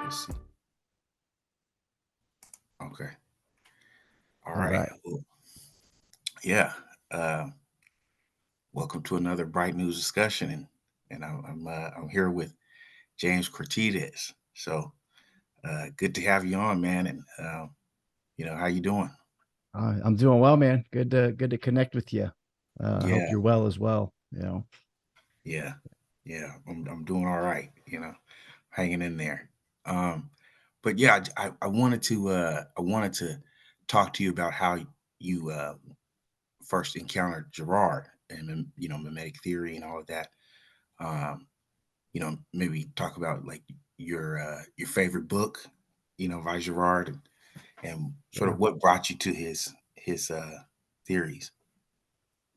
Let's see. Okay. All All right. right. Well, yeah. Uh, Welcome to another Bright News discussion, and I'm here with James Kourtides. So good to have you on, man. And how you doing? I'm doing well, man. Good to connect with you. I hope Yeah, you're well as well. yeah, yeah. I'm doing all right. Hanging in there. Um, but yeah, I wanted to talk to you about how you first encountered Gerard and mimetic theory and all of that. Um, maybe talk about like your favorite book, by Girard, and sort Yeah. of what brought you to his theories.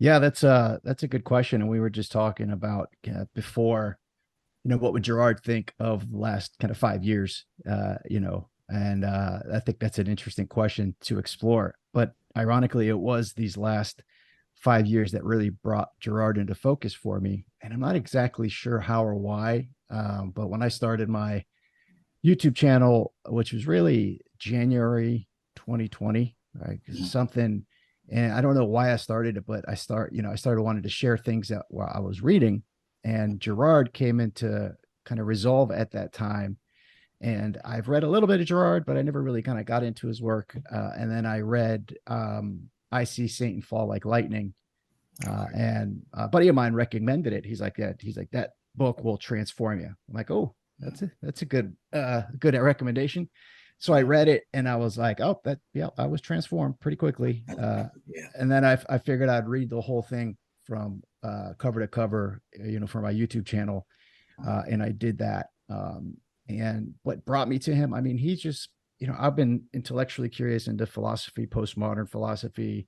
Yeah, that's a good question. And we were just talking about before, what would Gerard think of the last kind of 5 years? And I think that's an interesting question to explore. But ironically, it was these last 5 years that really brought Gerard into focus for me. And I'm not exactly sure how or why. But when I started my YouTube channel, which was really January 2020, right? Because Mhm. something, and I don't know why I started it, but I started wanting to share things that while I was reading, and Gerard came into kind of resolve at that time. And I've read a little bit of Gerard, but I never really kind of got into his work. And then I read I See Satan Fall Like Lightning. And a buddy of mine recommended it. He's like, that book will transform you. I'm like, oh, that's a good recommendation. So I Yeah, read it and I was like, oh, yeah, I was transformed pretty quickly. yeah, And then I figured I'd read the whole thing from cover to cover, for my YouTube channel. And I did that. And what brought me to him, I mean, he's just, I've been intellectually curious into philosophy, postmodern philosophy,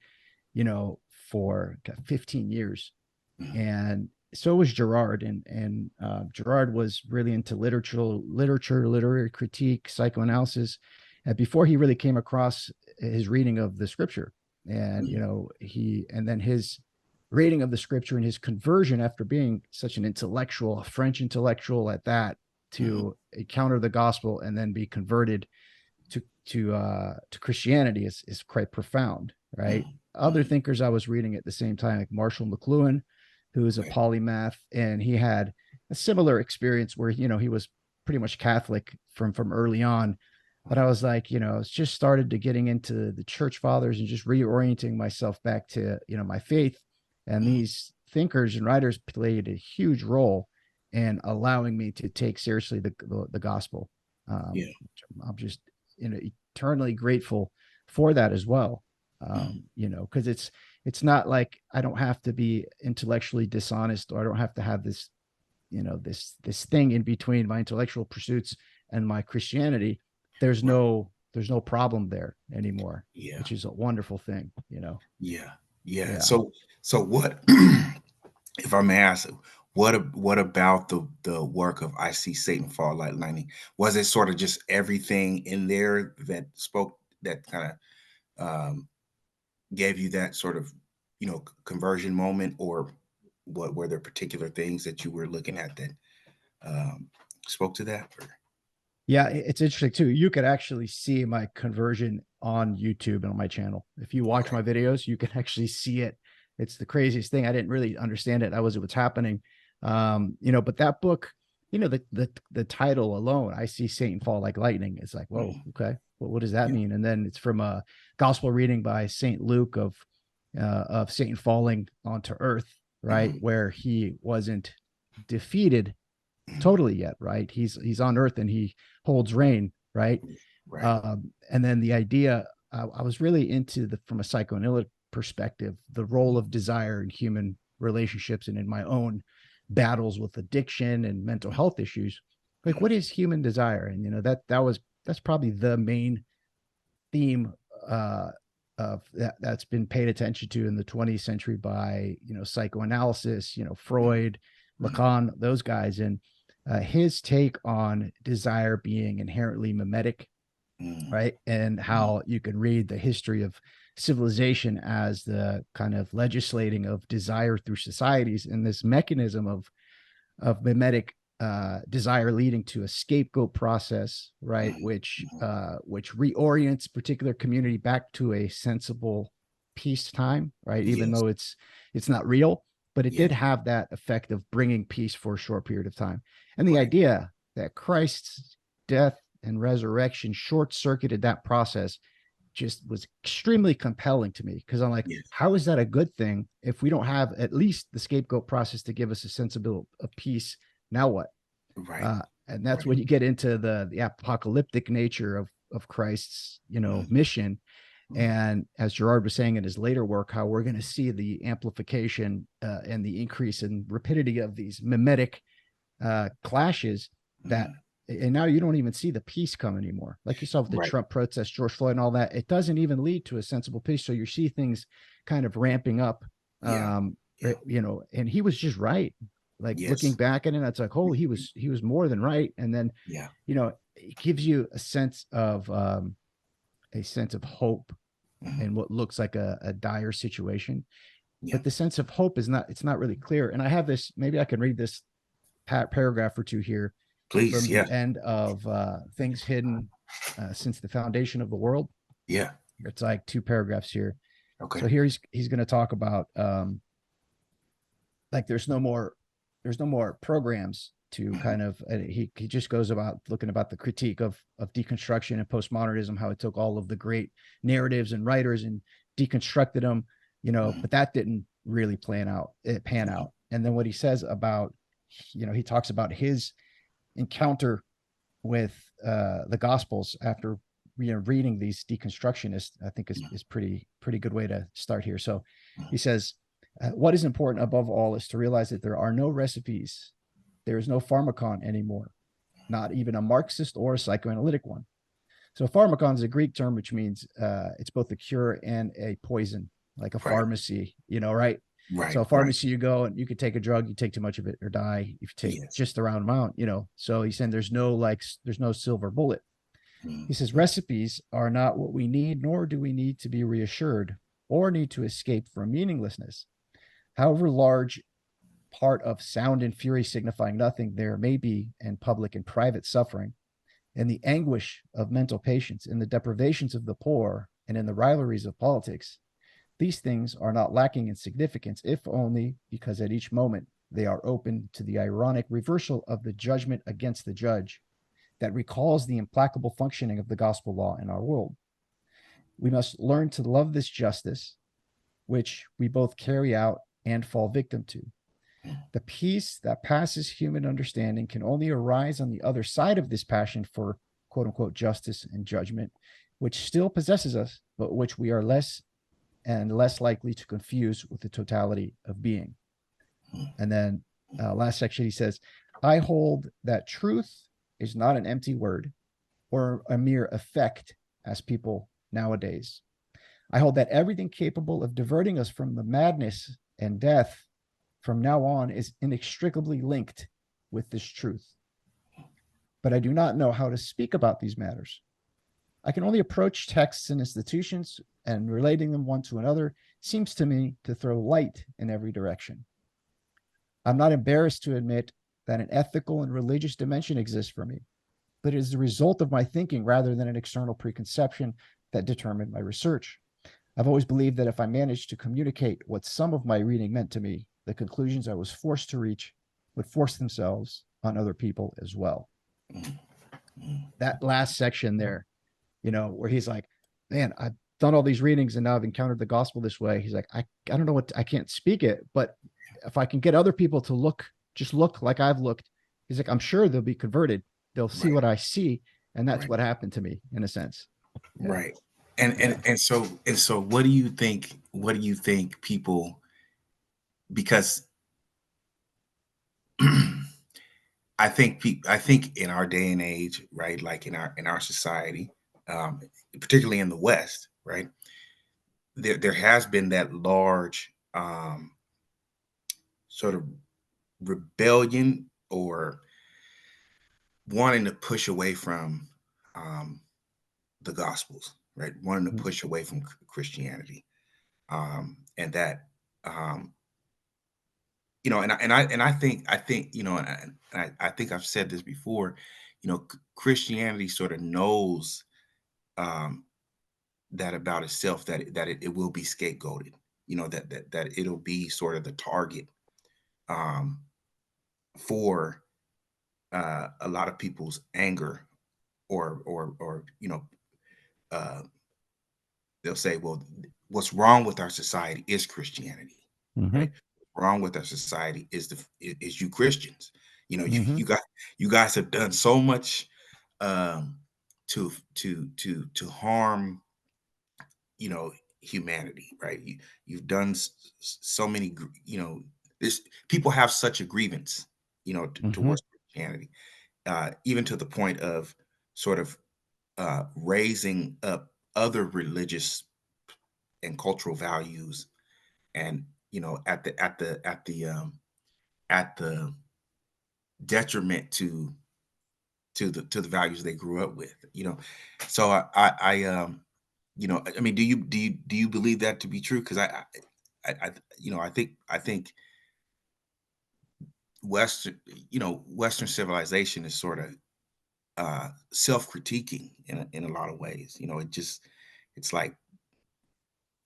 for 15 years. mhm, And so was Girard. And Girard was really into literary critique, psychoanalysis, before he really came across his reading of the scripture. And, mhm, and then his reading of the scripture and his conversion after being such an intellectual, a French intellectual at that, mhm, to encounter the gospel and then be converted to Christianity is quite profound, right? mhm, Other mhm. thinkers I was reading at the same time, like Marshall McLuhan, who is a Okay. polymath, and he had a similar experience where he was pretty much Catholic from early on. But I was like, it's just started to getting into the church fathers and just reorienting myself back to my faith. And Mhm. these thinkers and writers played a huge role in allowing me to take seriously the gospel. Yeah. I'm just eternally grateful for that as well. Mhm. Because it's not like I don't have to be intellectually dishonest, or I don't have to have this thing in between my intellectual pursuits and my Christianity. Right. There's no problem there anymore, Yeah. which is a wonderful thing. Yeah. Yeah. Yeah. So what, if I may ask, what about the work of I See Satan Fall Like Lightning? Was it sort of just everything in there that spoke, that kind of gave you that sort of, conversion moment, or what were there particular things that you were looking at that um, spoke to that? Or, Yeah, it's interesting too. You could actually see my conversion on YouTube and on my channel. If you watch okay. my videos, you can actually see it. It's the craziest thing. I didn't really understand it. That was what's happening. But that book, the title alone, I See Satan Fall Like Lightning. It's like, whoa, Mhm. okay. Well, what does that Yeah. mean? And then it's from a gospel reading by Saint Luke of Satan falling onto earth, right? Mhm. Where he wasn't defeated Mhm. totally yet, right? He's on earth and he holds reign, right? Right. And then the idea, I was really into the from a psychoanalytic perspective, the role of desire in human relationships and in my own battles with addiction and mental health issues. Like, Mhm. what is human desire? And that's probably the main theme uh, of that's been paid attention to in the 20th century by psychoanalysis, Freud, Mhm. Lacan, those guys, and his take on desire being inherently mimetic, Mhm. right? And Mhm. how you can read the history of civilization as the kind of legislating of desire through societies, and this mechanism of mimetic desire leading to a scapegoat process, right? Which reorients particular community back to a sensible peacetime, right? Even Yes. though it's not real, but it Yeah. did have that effect of bringing peace for a short period of time. And the Right. idea that Christ's death and resurrection short circuited that process just was extremely compelling to me, because I'm like, Yes. how is that a good thing if we don't have at least the scapegoat process to give us a sense of peace? Now what? Right. And that's Right. when you get into the apocalyptic nature of Christ's Mm-hmm. mission. And as Girard was saying in his later work, how we're going to see the amplification and the increase in rapidity of these mimetic clashes that, Mm-hmm. and now you don't even see the peace come anymore. Like you saw with the Right. Trump protests, George Floyd and all that, it doesn't even lead to a sensible peace. So you see things kind of ramping up, Yeah. Yeah. and he was just right. Like looking Yes. back at it, it's like, oh, he was more than right. And then, Yeah. it gives you a sense of hope Mm-hmm. in what looks like a dire situation. Yeah. But the sense of hope it's not really clear. And I have this, maybe I can read this paragraph or two here Please. from Yeah. the end of Things Hidden Since the Foundation of the World. Yeah. It's like two paragraphs here. Okay. So here he's going to talk about like there's no more programs to Mm-hmm. kind of he just goes about looking about the critique of deconstruction and postmodernism, how it took all of the great narratives and writers and deconstructed them, Mm-hmm. but that didn't really pan Mm-hmm. out. And then what he says about, he talks about his encounter with the Gospels after reading these deconstructionists, I think is pretty good way to start here. So he says, what is important above all is to realize that there are no recipes. There is no pharmacon anymore, not even a Marxist or a psychoanalytic one. So pharmacon is a Greek term which means it's both a cure and a poison, like a Right. pharmacy, right? Right. So a Right. pharmacy, you go and you could take a drug, you take too much of it or die if you take Yes. just the round amount, So he's saying there's no silver bullet. He says Mm-hmm. recipes are not what we need, nor do we need to be reassured or need to escape from meaninglessness. However large part of sound and fury signifying nothing there may be in public and private suffering, in the anguish of mental patients, in the deprivations of the poor, and in the rivalries of politics, these things are not lacking in significance, if only because at each moment they are open to the ironic reversal of the judgment against the judge that recalls the implacable functioning of the gospel law in our world. We must learn to love this justice, which we both carry out and fall victim to. The peace that passes human understanding can only arise on the other side of this passion for quote unquote justice and judgment, which still possesses us, but which we are less and less likely to confuse with the totality of being. And then last section, he says, I hold that truth is not an empty word or a mere effect as people nowadays. I hold that everything capable of diverting us from the madness and death from now on is inextricably linked with this truth. But I do not know how to speak about these matters. I can only approach texts and institutions, and relating them one to another seems to me to throw light in every direction. I'm not embarrassed to admit that an ethical and religious dimension exists for me, but it is the result of my thinking rather than an external preconception that determined my research. I've always believed that if I managed to communicate what some of my reading meant to me, the conclusions I was forced to reach would force themselves on other people as well. That last section there, where he's like, man, I've done all these readings and now I've encountered the gospel this way. He's like, I don't know I can't speak it, but if I can get other people to just look like I've looked, he's like, I'm sure they'll be converted. They'll see Right. what I see. And that's Right. what happened to me in a sense. Yeah. Right. And Yeah. and so what do you think? What do you think people? Because I think in our day and age, right, like in our society, um, particularly in the West, right, there has been that large sort of rebellion or wanting to push away from um, the Gospels, right, wanting to Mm, push away from Christianity, and that um, and I think, and I think I've said this before, Christianity sort of knows um, that about itself, that it will be scapegoated, that it'll be sort of the target um, for a lot of people's anger, or uh, they'll say, well, what's wrong with our society is Christianity, Mm-hmm. right? What's wrong with our society is you Christians. You Mm-hmm. you guys have done so much um, to harm, humanity, right? You've done so many, this people have such a grievance, Mm-hmm. towards Christianity, even to the point of sort of raising up other religious and cultural values, and at the detriment to the values they grew up with, so I mean, do you believe that to be true? Because I think Western civilization is sort of self-critiquing in a lot of ways. It's like,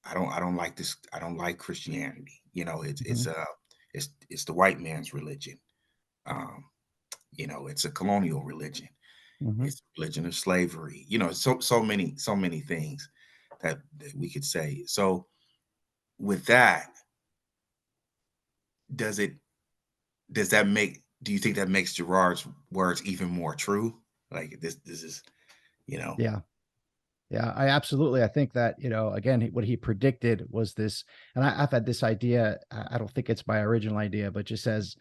I don't like this. I don't like Christianity. It's the white man's religion. Um, it's a colonial religion. Mm-hmm. It's a religion of slavery. So many things that we could say. So with that, does it does that make do you think that makes Gerard's words even more true? Like, this is, you know. Yeah. Yeah, I think that, again, what he predicted was this, and I've had this idea. I don't think it's my original idea, but just as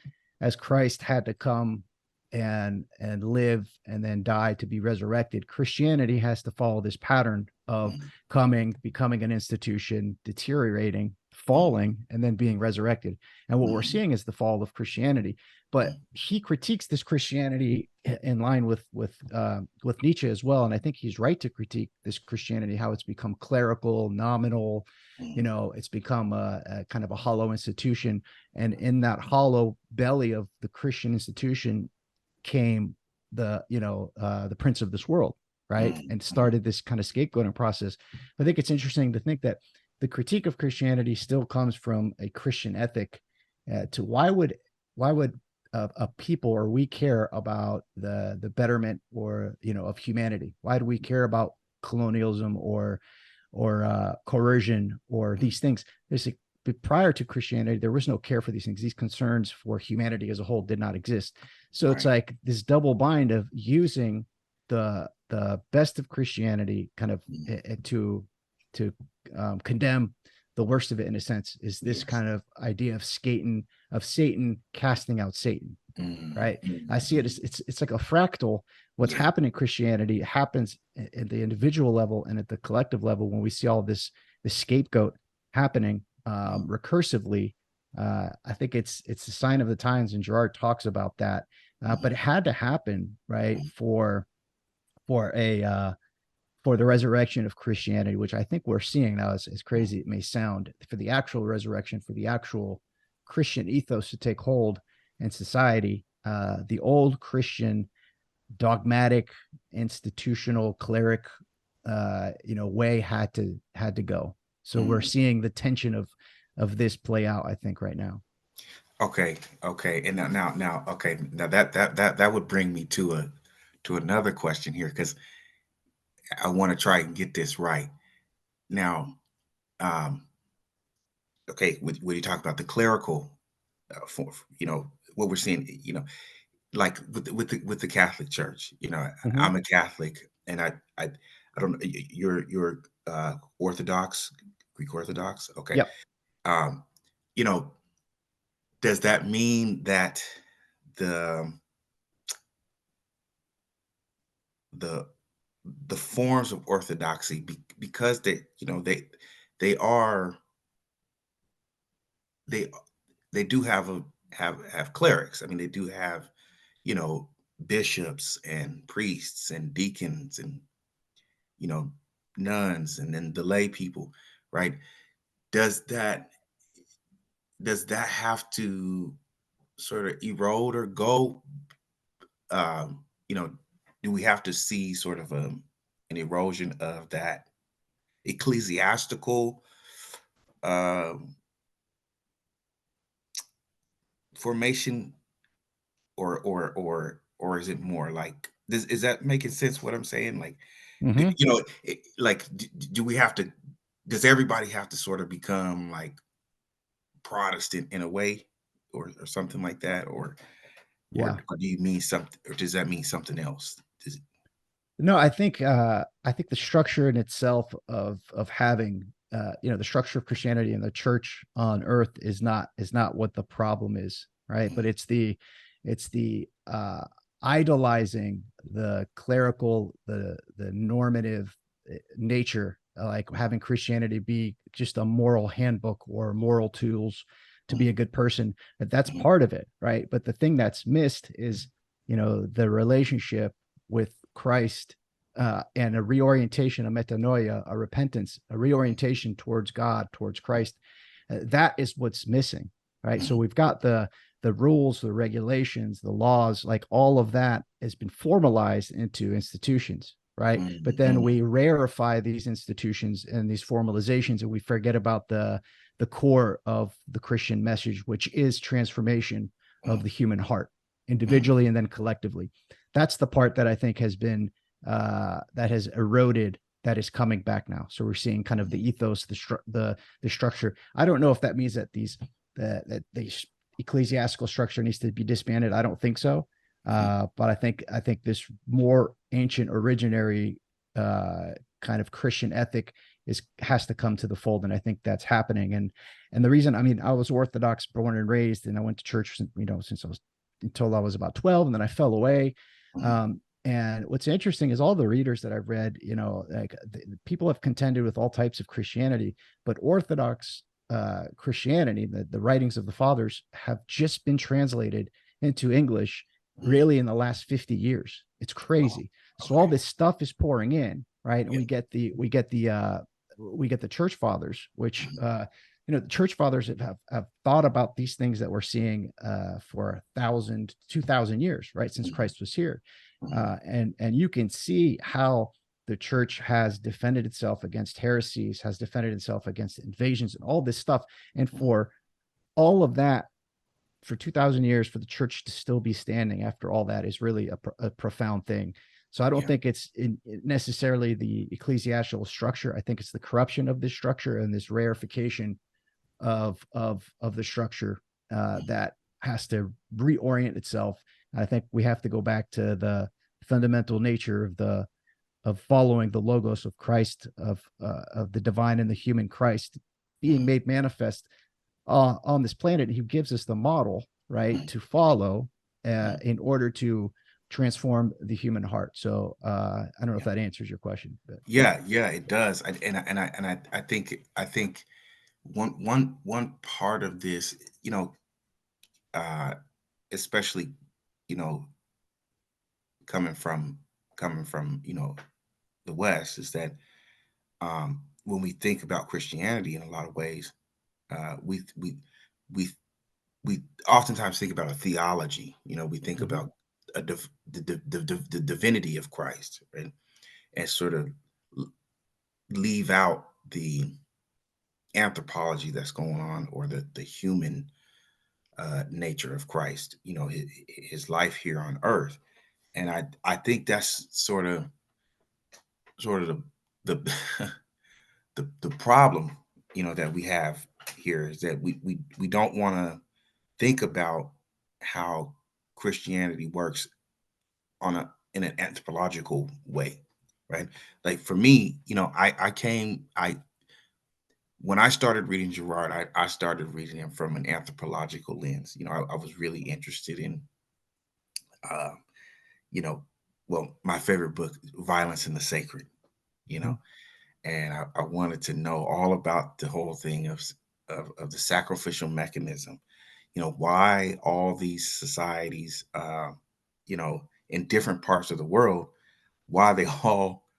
Christ had to come and live and then die to be resurrected, Christianity has to follow this pattern of Mm, coming, becoming an institution, deteriorating, mm, falling, and then being resurrected. And what we're mm, seeing is the fall of Christianity. But mm, he critiques this Christianity in line with Nietzsche as well, and I think he's right to critique this Christianity, how it's become clerical, nominal. mm, It's become a kind of a hollow institution, and in that hollow belly of the Christian institution came the prince of this world, right, mm, and mm, started this kind of scapegoating process. I think it's interesting to think that the critique of Christianity still comes from a Christian ethic. To why would a people, or we care about the betterment, or of humanity? Why do we care about colonialism, or coercion, or mm. these things? There's a But prior to Christianity, there was no care for these things. These concerns for humanity as a whole did not exist. So it's Right. like this double bind of using the best of Christianity kind of Mm, to condemn the worst of it, in a sense, is this yes. kind of idea of Satan casting out Satan, Mm, right? mm, I see it mm. as it's like a fractal. What's Yeah. happened in Christianity happens at the individual level and at the collective level when we see all this scapegoat happening Mm, recursively. I think it's a sign of the times, and Girard talks about that. But it mm, had to happen, right, mm, for a for the resurrection of Christianity, which I think we're seeing now, as mm, crazy it may sound, for the actual resurrection, for the actual Christian ethos to take hold in society. The old Christian dogmatic, institutional, cleric, way had to go. So we're mm. seeing the tension of this play out, I think, right now. Okay. Okay. And now, okay. Now that would bring me to another question here, because I want to try and get this right. Now, um, okay, when you talk about the clerical, form, what we're seeing, like with the Catholic Church. Mm-hmm. I'm a Catholic, and I don't know. You're Orthodox, Greek Orthodox. Okay. Yep. Um, you know, does that mean that the the the forms of orthodoxy, because they are they they do have clerics. I mean, they do have, you know bishops and priests and deacons and, you know nuns, and then the lay people, right? Does that does that have to? sort of erode or go, you know, do we have to see sort of an erosion of that ecclesiastical um, formation, or is it more like this? Is that making sense? What I'm saying, like, Hmm. like, do we have to? Does everybody have to sort of become like Protestant in a way, or something like that, Yeah. or do you mean something, or does that mean something else? Does it, No, I think the structure in itself of having the structure of Christianity and the church on earth is not what the problem is, right? But it's the idolizing the clerical, the normative nature, like having Christianity be just a moral handbook or moral tools to be a good person. That's mhm, part of it, right? But the thing that's missed is, the relationship with Christ, and a reorientation, a metanoia, a repentance, a reorientation towards God, towards Christ. That is what's missing, right? So mhm, we've got the rules, the regulations, the laws, like all of that has been formalized into institutions, right? But then mhm, we rarefy these institutions and these formalizations, and we forget about the core of the Christian message, which is transformation of the human heart, mhm, individually and then collectively. That's the part that I think has been that has eroded, that is coming back now. So we're seeing kind of the ethos, the structure. I don't know if that means that that the ecclesiastical structure needs to be disbanded. I don't think so. mhm, But I think this more ancient originary kind of Christian ethic has to come to the fold, and I think that's happening. And the reason, I mean, I was Orthodox born and raised, and I went to church, since I was until I was about 12, and then I fell away. mhm, And what's interesting is all the readers that I've read, like people have contended with all types of Christianity, but Orthodox Christianity, the writings of the fathers, have just been translated into English mhm. really in the last 50 years. It's Oh, crazy. So all okay. this stuff is pouring in, right? And Yeah. we get the church fathers, which Mhm, the church fathers have thought about these things that we're seeing for 1,000, 2,000 years, right, since mhm, Christ was here. mhm, And you can see how the church has defended itself against heresies, has defended itself against invasions and all this stuff. And mhm. for all of that, for 2,000 years, for the church to still be standing after all that is really a profound thing. So I don't Yeah. think it's necessarily the ecclesiastical structure. I think it's the corruption of this structure and this rarefication of the structure that has to reorient itself. I think we have to go back to the fundamental nature of following the logos of Christ, of the divine and the human Christ being Mhm, made manifest on this planet. He gives us the model, right, mhm, to follow mhm. in order to transform the human heart. So I don't know if Yeah. that answers your question, but Yeah, yeah, it does. I think one part of this, you know, uh, especially, you know, coming from the West, is that when we think about Christianity in a lot of ways, uh, we we we we oftentimes think about a theology. You know, we think mm-hmm. about the divinity of Christ, right? And sort of l- leave out the anthropology that's going on, or the human nature of Christ. You know, his life here on earth, and I think that's sort of the the problem, that we have here, is that we don't want to think about how Christianity works on a in an anthropological way, right? Like for me, I came I when I started reading Girard, I started reading him from an anthropological lens. I was really interested in, uh, you know, well, my favorite book, Violence and the Sacred, you Mm-hmm. know, and I wanted to know all about the whole thing of the sacrificial mechanism. Why all these societies, in different parts of the world, why they all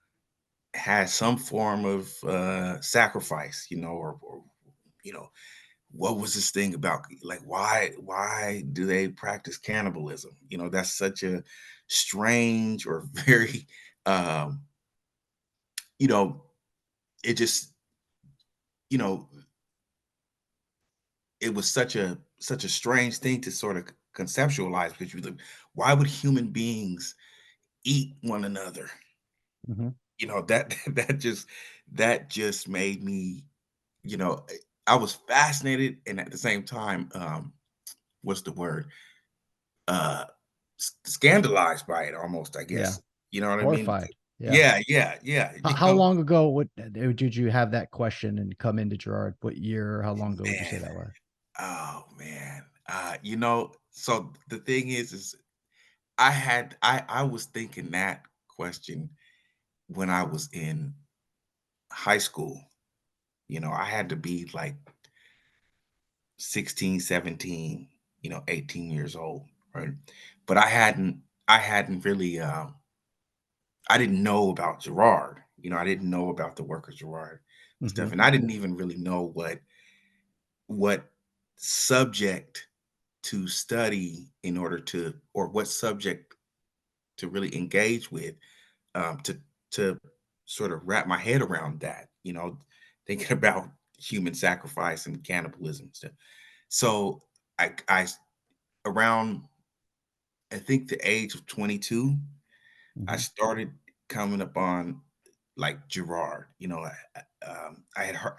had some form of sacrifice, or you know what was this thing about? Like, why do they practice cannibalism? That's such a strange or very, um, you know, it just, you know, it was such a strange thing to sort of conceptualize because you like, why would human beings eat one another? Mhm. That that just made me, you know, I was fascinated and at the same time, what's the word? Uh scandalized by it almost, I Yeah. guess. You know what I mean? Horrified. Yeah. Yeah, yeah, yeah. How long ago did you have that question and come into Gerard? What year? How long ago would you say Man, that was? oh man. So the thing is I was thinking that question when I was in high school. I had to be like 16, 17, 18 years old, right? But I hadn't really I didn't know about Gerard. I didn't know about the work of Gerard and stuff. Mhm. And I didn't even really know what subject to study in order to, or what subject to really engage with, to sort of wrap my head around that, thinking about human sacrifice and cannibalism stuff. So I around, I think, the age of 22, I Mhm. started coming upon like Girard. I had heard,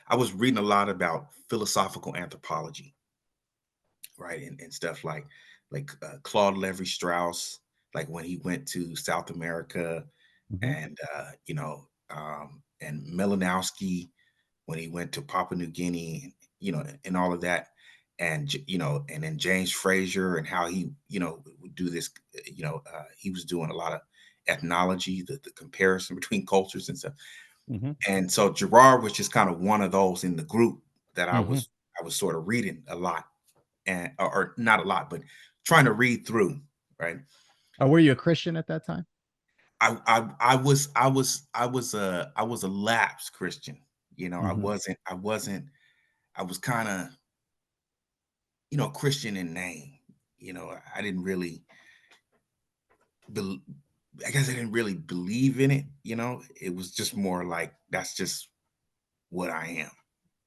I was reading a lot about philosophical anthropology, right, and stuff like Claude Levi Strauss, like when he went to South America, Mhm. and Melanowski when he went to Papua New Guinea, and all of that, and then James Frazier and how he, would do this. He was doing a lot of ethnology, the comparison between cultures and stuff. Mhm. And so Gerard was just kind of one of those in the group that I Mhm. was I was sort of reading a lot, and or not a lot, but trying to read through, right? Oh, were you a Christian at that time? I was a lapsed Christian. I Mhm. wasn't I wasn't I was kind of, Christian in name. I didn't really bel I guess I didn't really believe in it. It was just more like that's just what I am.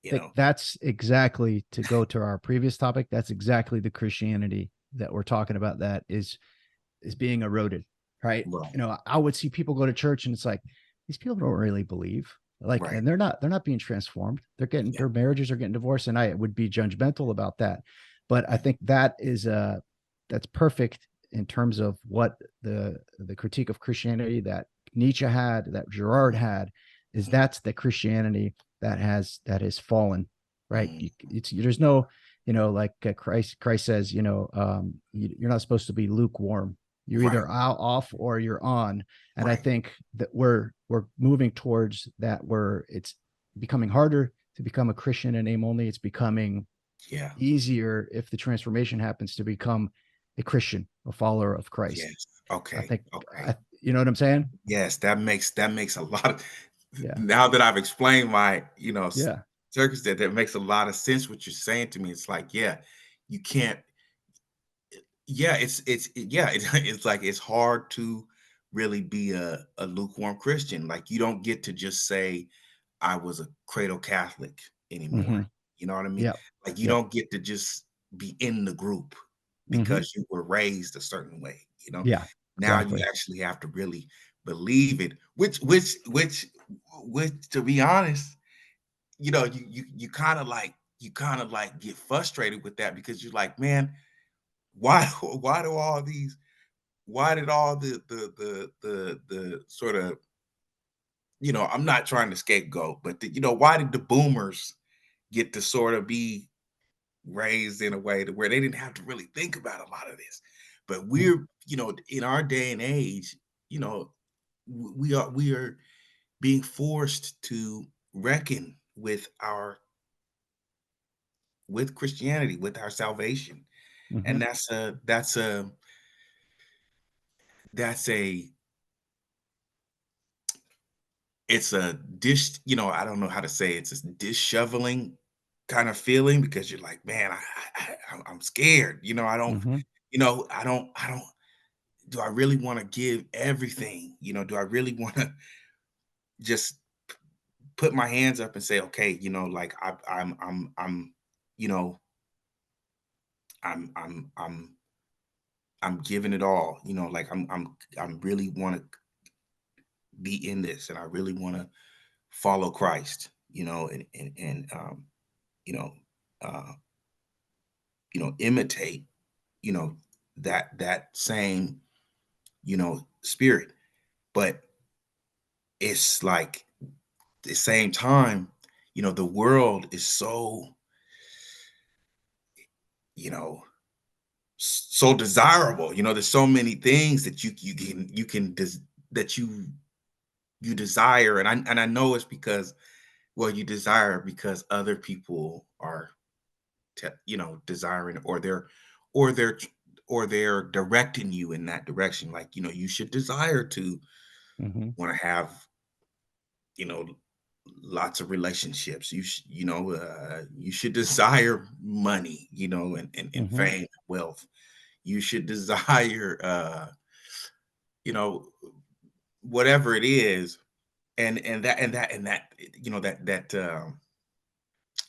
You Think know, that's exactly, to go to our previous topic, that's exactly the Christianity that we're talking about that is being eroded, right? right, I would see people go to church and it's like these people don't really believe, like, right, and they're not being transformed. They're getting, yeah, their marriages are getting divorced, and I would be judgmental about that. But I right, think that's perfect in terms of what the critique of Christianity that Nietzsche had, that Girard had, is mhm, that's the Christianity that has fallen, right? mhm, There's no, like, Christ says, you're not supposed to be lukewarm. You're right, either off or you're on. And I right, think that we're moving towards that, where it's becoming harder to become a Christian in name only. It's becoming yeah, easier, if the transformation happens, to become a Christian, a follower of Christ. yes, I okay, think, okay, you know what I'm saying? yes. That makes a lot of, Yeah. now that I've explained my, Yeah. circumstance, that makes a lot of sense what you're saying to me. It's like, yeah, you can't. Yeah, it's like it's hard to really be a lukewarm Christian. Like you don't get to just say I was a cradle Catholic anymore. Hmm. You know what I mean? Yep. Like you Yep. don't get to just be in the group Hmm. because you were raised a certain way. Yeah. Now you Exactly. actually have to really believe it. Which, to be honest, you kind of like get frustrated with that because you're like, man, why why do all these why did all the sort of, I'm not trying to scapegoat, but why did the boomers get to sort of be raised in a way to where they didn't have to really think about a lot of this? But Mhm. we're, in our day and age, you know, we are being forced to reckon with Christianity, with our salvation. Mhm. And that's a it's a dish, I don't know how to say it. It's a disheveling kind of feeling because you're like, man, I'm scared. I don't, Mhm. I don't. Do I really want to give everything? Do I really want to just put my hands up and say, okay, like you know, I'm giving it all. Like I'm really want to be in this, and I really want to follow Christ. And you know, uh, imitate, you know, that same, spirit. But it's like the same time, the world is so, you know, so desirable. There's so many things that that you desire, and I know it's because, well, you desire because other people are, desiring, or they're or they're directing you in that direction. Like, you should desire to Mhm. want to have, you know, lots of relationships. You should desire money, and Mhm. fame, wealth. You should desire, you know, whatever it is, and that,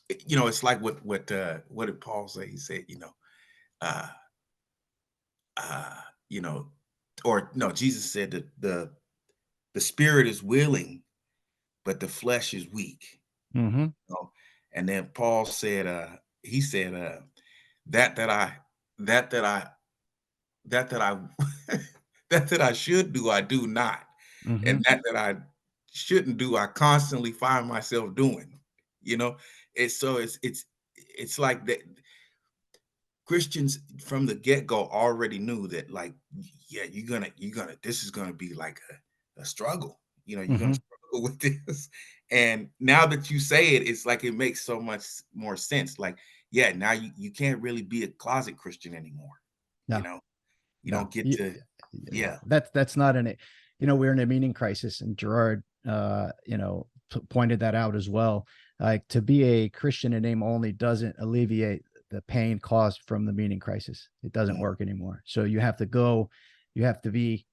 it's like what did Paul say? He said, uh, uh, you know, or no, Jesus said that the spirit is willing, but the flesh is weak. Mhm. know? And then Paul said, he said, that that I that that I that I that I should do, I do not, and Mhm. that I shouldn't do, I constantly find myself doing. You know, it's like that. Christians from the get go already knew that, like, yeah, you're gonna this is gonna be like a struggle. You're gonna Mhm. struggle with this. And now that you say it, it's like it makes so much more sense. Like, yeah, now you can't really be a closet Christian anymore. You No. know, you No, don't get to, no, yeah, that's not an, we're in a meaning crisis, and Gerard, pointed that out as well. Like, to be a Christian in name only doesn't alleviate the pain caused from the meaning crisis. It doesn't mm, work anymore. So you have to go, you have to be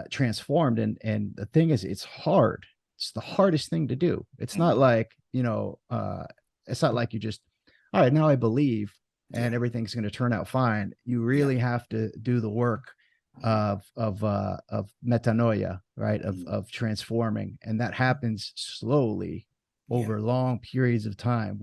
transformed, and the thing is, it's hard. It's the hardest thing to do. It's not mm, like, it's not like you just, all right, now I believe and yeah, everything's going to turn out fine. You yeah, really have to do the work mm, of metanoia, right? Of mm, of transforming, and that happens slowly yeah, over long periods of time.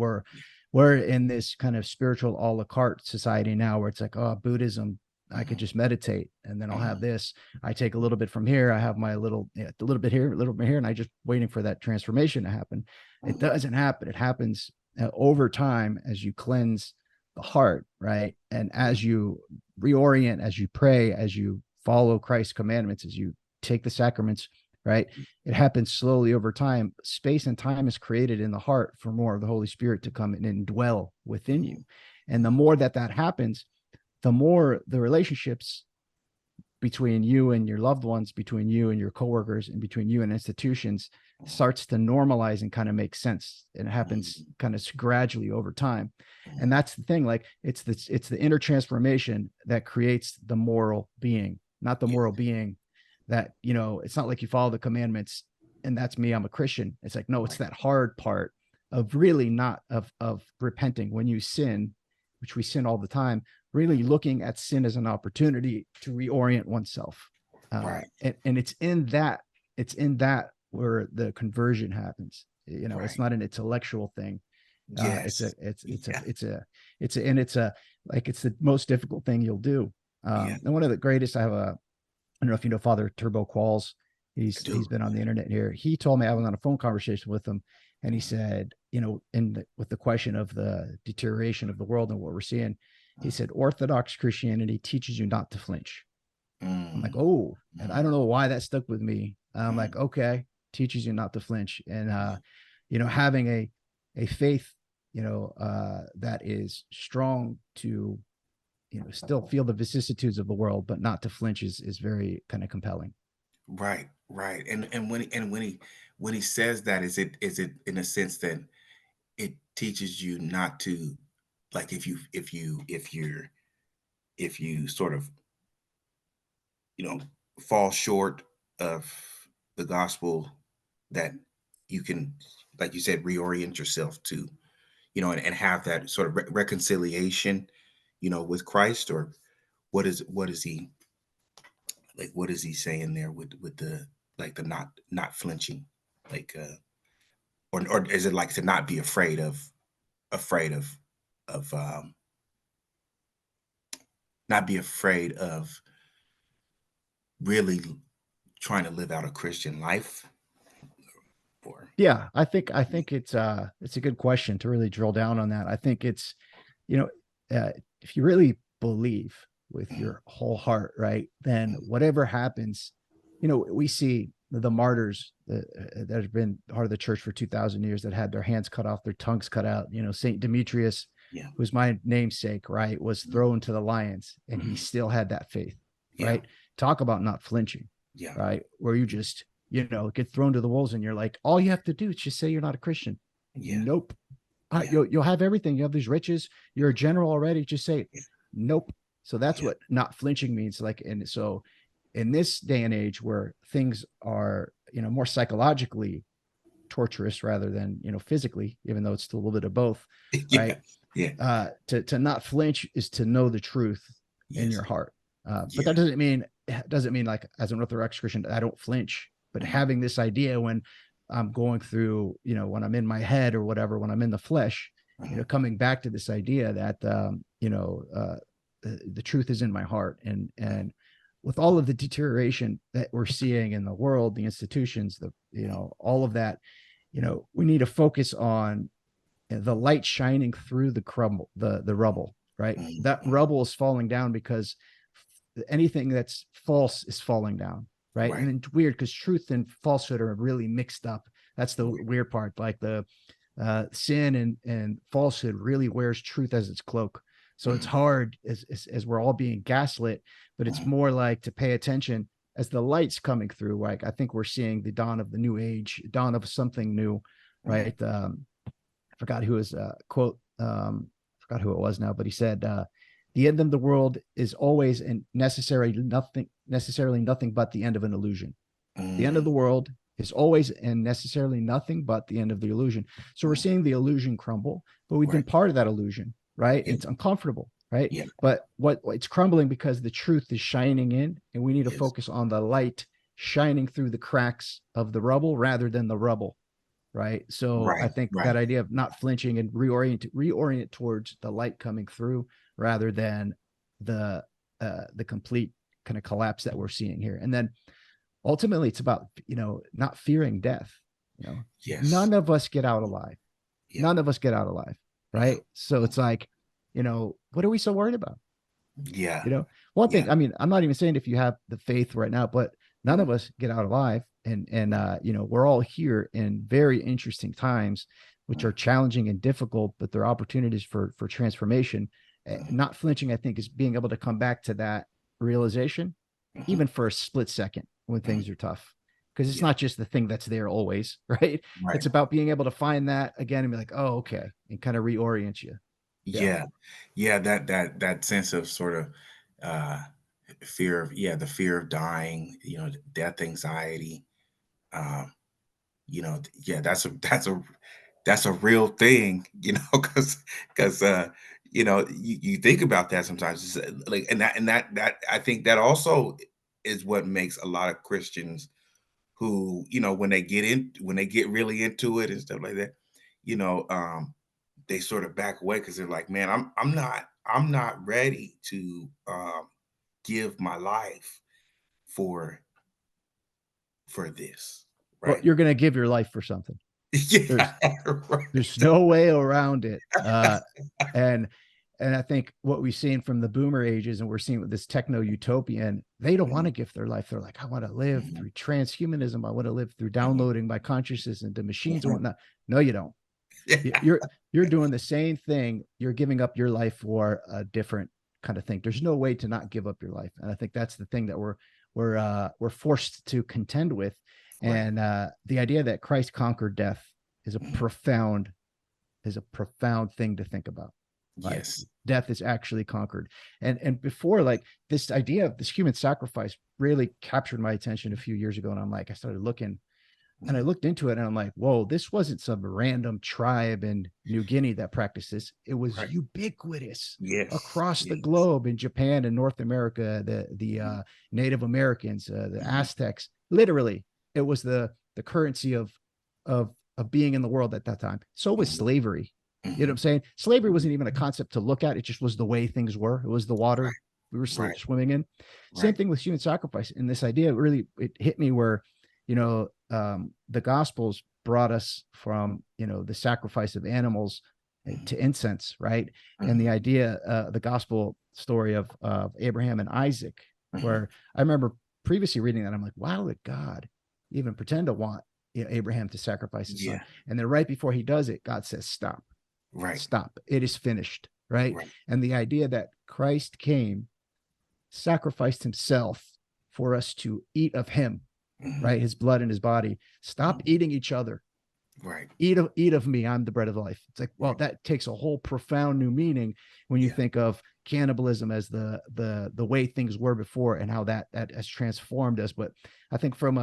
We're in this kind of spiritual a la carte society now, where it's like, oh, Buddhism, I could mhm, just meditate, and then I'll have mhm, this. I take a little bit from here. I have my little, a little bit here, a little bit here, and I just waiting for that transformation to happen. It mhm, doesn't happen. It happens over time as you cleanse the heart, right? And yeah, as you reorient, as you pray, as you follow Christ's commandments, as you take the sacraments, right? It happens slowly over time. Space and time is created in the heart for more of the Holy Spirit to come in and dwell within you. mhm, And the more that that happens, the more the relationships between you and your loved ones, between you and your coworkers, and between you and institutions starts to normalize and kind of make sense. And it happens mhm, kind of gradually over time. And mhm, that's the thing. Like, it's the inner transformation that creates the moral being, not the yeah, moral being that, it's not like you follow the commandments and that's me, I'm a Christian. It's like, no, it's right, that hard part of really not of repenting when you sin, which we sin all the time, really looking at sin as an opportunity to reorient oneself. right, And it's in that where the conversion happens. It's right. not an intellectual thing. It's a, Yes. it's, it's a, Yeah, it's a, it's a, and it's a, like, it's the most difficult thing you'll do. yeah, And one of the greatest, I don't know if you know Father Turbo Qualls. I He's do. been on the internet here. He told me, I was on a phone conversation with him, and he Mhm, said, with the question of the deterioration of the world and what we're seeing, he mhm, said, Orthodox Christianity teaches you not to flinch. I'm like, mm, oh, and I mhm, don't know why that stuck with me. I'm mhm, like, okay, teaches you not to flinch, and mhm, having a faith, that is strong to, still feel the vicissitudes of the world, but not to flinch is very kind of compelling. right, right. And when he says that, is it in a sense that it teaches you not to, like, if you sort of, you know, fall short of the gospel, that you can, like you said, reorient yourself to, and have that sort of reconciliation, with Christ. Or what is he, like, what is he saying there with the, like, the not flinching, like, or is it like to not be afraid of not be afraid of really trying to live out a Christian life? Or Yeah, I think it's a good question to really drill down on that. I think it's, you know, if you really believe with Mhm, your whole heart, right, then mhm, whatever happens, we see the martyrs that have been part of the church for 2,000 years that had their hands cut off, their tongues cut out. Saint Demetrius, yeah, who's my namesake, right, was mhm, thrown to the lions, and he mhm, still had that faith, yeah, right? Talk about not flinching, yeah, right? Where you just get thrown to the wolves, and you're like, all you have to do is just say you're not a Christian. yeah, Nope. yeah, You'll have everything. You have these riches. You're a general already. Just say, yeah, nope. So that's yeah, what not flinching means. Like, and so in this day and age where things are, more psychologically torturous rather than, physically, even though it's still a little bit of both, yeah, right? yeah, To not flinch is to know the truth in yes, your heart. But yeah, that doesn't mean like, as an Orthodox Christian, I don't flinch. But mhm, having this idea when I'm going through, when I'm in my head or whatever, when I'm in the flesh, mhm, coming back to this idea that the truth is in my heart, and with all of the deterioration that we're seeing in the world, the institutions, all of that, we need to focus on the light shining through the rubble, right? mhm, That mhm, rubble is falling down because anything that's false is falling down, right? right, And it's weird because truth and falsehood are really mixed up. That's the right, weird part. Like the sin and falsehood really wears truth as its cloak. So it's mhm, hard as we're all being gaslit, but it's mhm, more like to pay attention as the light's coming through. Like, I think we're seeing the dawn of the new age, dawn of something new, mhm, right? I forgot who his quote. I forgot who it was now, but he said, "The end of the world is always and necessarily nothing but the end of an illusion. The end of mm, the world is always and necessarily nothing but the end of the illusion." So we're mm, seeing the illusion crumble, but we've been right, part of that illusion, right? And yeah, it's uncomfortable, right? yeah, But what it's crumbling because the truth is shining in, and we need to yes, focus on the light shining through the cracks of the rubble rather than the rubble, right? So I right, think right, that idea of not flinching and reorient towards the light coming through rather than the complete kind of collapse that we're seeing here. And then ultimately it's about, not fearing death. You know, yes, None of us get out alive. yeah, None of us get out alive, yeah, right? So it's like, what are we so worried about? yeah, One yeah, thing, I mean, I'm not even saying if you have the faith right now, but none mhm, of us get out alive. And right, we're all here in very interesting times, which mhm, are challenging and difficult, but they're opportunities for transformation. mhm, Not flinching, I think, is being able to come back to that realization, mhm, even for a split second when mhm, things are tough. Because it's yeah, not just the thing that's there always, right? right. It's about being able to find that again and be like, oh, okay, and kind of reorient you. Yeah. Yeah. Yeah, that sense of sort of, uh, fear of, yeah, the fear of dying, death anxiety, um, yeah, that's a real thing, because you think about that sometimes. It's, like, and that I think that also is what makes a lot of Christians who, when they get really into it and stuff like that, you know, um, they sort of back away because they're like, man, I'm not ready to, give my life for this, Well, right? you're going to give your life for something. Yeah, There's right. There's no way around it. And and I think what we've seen from the boomer ages, and we're seeing with this techno utopian, they don't want Mhm, to give their life. They're like, I want to live mhm, through transhumanism. I want to live through mhm, downloading my consciousness into machines and mhm. whatnot. No, you don't. Yeah, You're doing the same thing. You're giving up your life for a different kind of thing. There's no way to not give up your life. And I think that's the thing that we're forced to contend with. right. And the idea that Christ conquered death is a Mhm, profound is a profound thing to think about. Like Yes. death is actually conquered. And before, like, this idea of this human sacrifice really captured my attention a few years ago. And I'm like, I started looking and I Mhm. looked into it and I'm like, whoa, this wasn't some random tribe in New Guinea that practiced this. It was Right. ubiquitous Yes. across the Yes. globe in Japan and North America, the Mhm. Native Americans, the Mhm. Aztecs. Literally, it was the currency of being in the world at that time. So was Mhm. slavery. You know what I'm Mhm. saying? Slavery Mhm. wasn't even a concept to look at. It just was the way things were. It was the water Right. we were Right. swimming in. Same Right. thing with human sacrifice. And this idea really, it hit me where, the Gospels brought us from, the sacrifice of animals Mhm. to incense, right? And the Mhm. idea, the gospel story of Abraham and Isaac, Mhm. where I remember previously reading that, I'm like, why would God even pretend to want, Abraham to sacrifice his son? Yeah. And then right before he does it, God says, stop, Right. stop. It is finished, right? Right. And the idea that Christ came, sacrificed himself for us to eat of him, Mhm. right? His blood and his body. Stop Mhm. eating each other. Right. Eat of me. I'm the bread of life. It's like, well, Right. that takes a whole profound new meaning when you Yeah. think of cannibalism as the way things were before and how that has transformed us. But I think from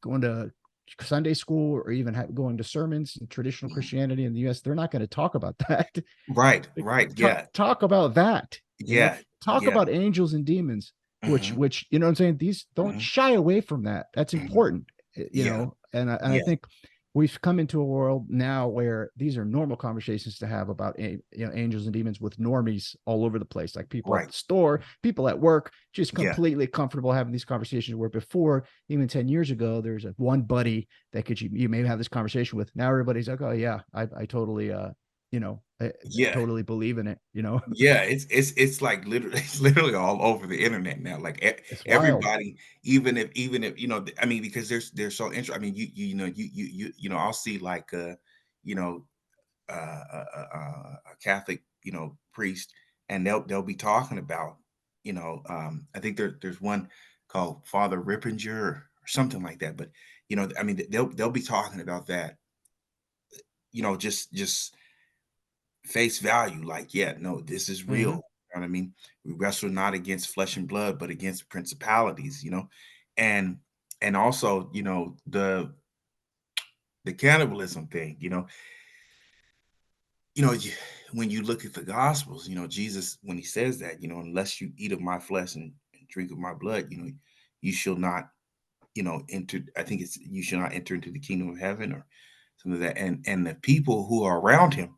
going to Sunday school or even going to sermons in traditional Mhm. Christianity in the U.S., they're not going to talk about that. Right. Right. Yeah. Talk about that, Yeah. talk Yeah. about angels and demons, Mhm. which you know what I'm saying. These don't Mhm. shy away from that. That's Mhm. important, Yeah. and I Yeah. think we've come into a world now where these are normal conversations to have about angels and demons with normies all over the place, like people at Right. the store, people at work, just Yeah. completely comfortable having these conversations. Where before, even 10 years ago, there's a one buddy that you maybe have this conversation with. Now everybody's like, oh yeah, I totally I Yeah. totally believe in it. Yeah, it's like literally it's literally all over the internet now. Like It's wild. everybody, even if I mean, because they're so interesting. I mean, I'll see like you know, a Catholic priest, and they'll be talking about I think there's one called Father Rippinger or something like that. But I mean, they'll be talking about that. Just face value, like, yeah, no, this is real. Hmm. You know what I mean? We wrestle not against flesh and blood, but against principalities, and also, the cannibalism thing, you know, y- when you look at the gospels, Jesus, when he says that, unless you eat of my flesh and drink of my blood, you shall not, enter, I think it's you shall not enter into the kingdom of heaven or something like that. And the people who are around him,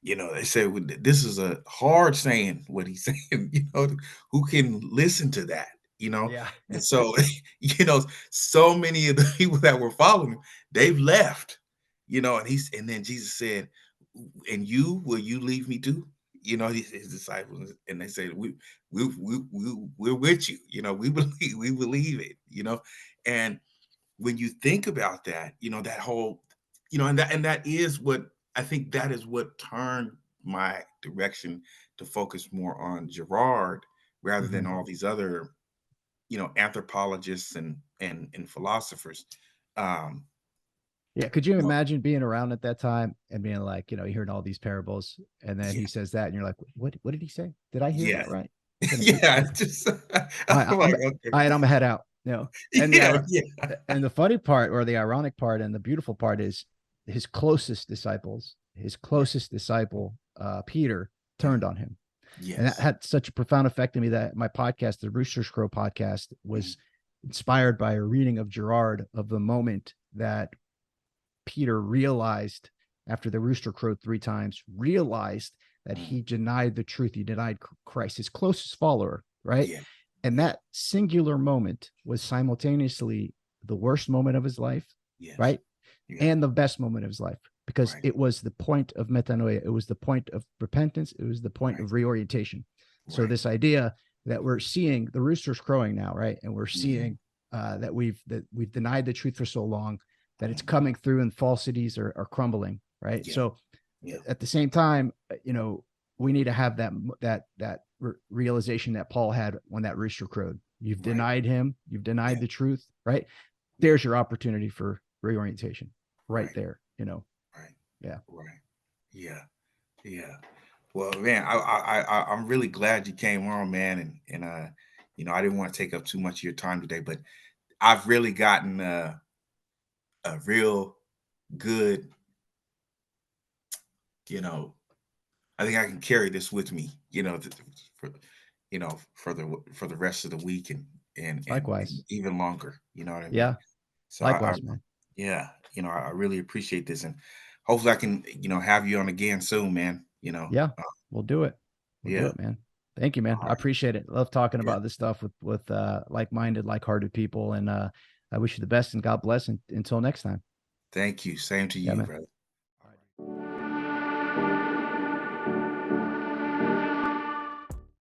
they say, "Well, this is a hard saying, what he's saying, who can listen to that, Yeah. And so, so many of the people that were following him, they've left, and then Jesus said, and will you leave me too? His disciples, and they say, we're with you, we believe it, and when you think about that, that whole, and that is what I think that is what turned my direction to focus more on Girard rather than Hmm. all these other, anthropologists and philosophers. Um, Yeah. Could you you know, imagine being around at that time and being like, hearing all these parables, and then yeah, he says that, and you're like, what did he say? Did I hear yeah, that right? Can it, yeah. It's just I'm I'm like, all okay, right, I'm gonna head out. And yeah, yeah, and the funny part, or the ironic part, and the beautiful part is his yeah, closest disciple, Peter, turned mhm, on him. And that yes, had such a profound effect on me that my podcast, the Rooster's Crow podcast, mhm, was inspired by a reading of Girard of the moment that Peter realized, after the rooster crowed three times, realized that mhm, he denied the truth. He denied Christ, his closest follower, right? yeah, And yeah, that singular moment was simultaneously the worst moment of his life, yes, right? yeah, And the best moment of his life, because right, it was the point of metanoia. It was the point of repentance. It was the point right, of reorientation. So right, this idea that we're seeing the roosters crowing now, right? And we're mhm, seeing that we've denied the truth for so long that it's mhm, coming through and falsities are crumbling, right? yeah, So yeah, at the same time, we need to have that realization that Paul had when that rooster crowed. You've right, denied him. You've denied yeah, the truth, right? yeah, There's your opportunity for reorientation right right. there. Right, Yeah. right. Yeah. Yeah. Well, man, I'm really glad you came on, man, and I didn't want to take up too much of your time today, but I've really gotten a real good, you know, I think I can carry this with me, for for the rest of the week and Likewise. even longer. You know what I mean? Yeah. So Likewise, man. yeah, I really appreciate this, and hopefully I can have you on again soon, man. Yeah. We'll do it. We'll do Yeah, it, man. Thank you, man. all I right, appreciate it. Love talking yeah. about this stuff with like-minded, like-hearted people. And I wish you the best and God bless until next time. Thank you. Same to Yeah, you, man. brother.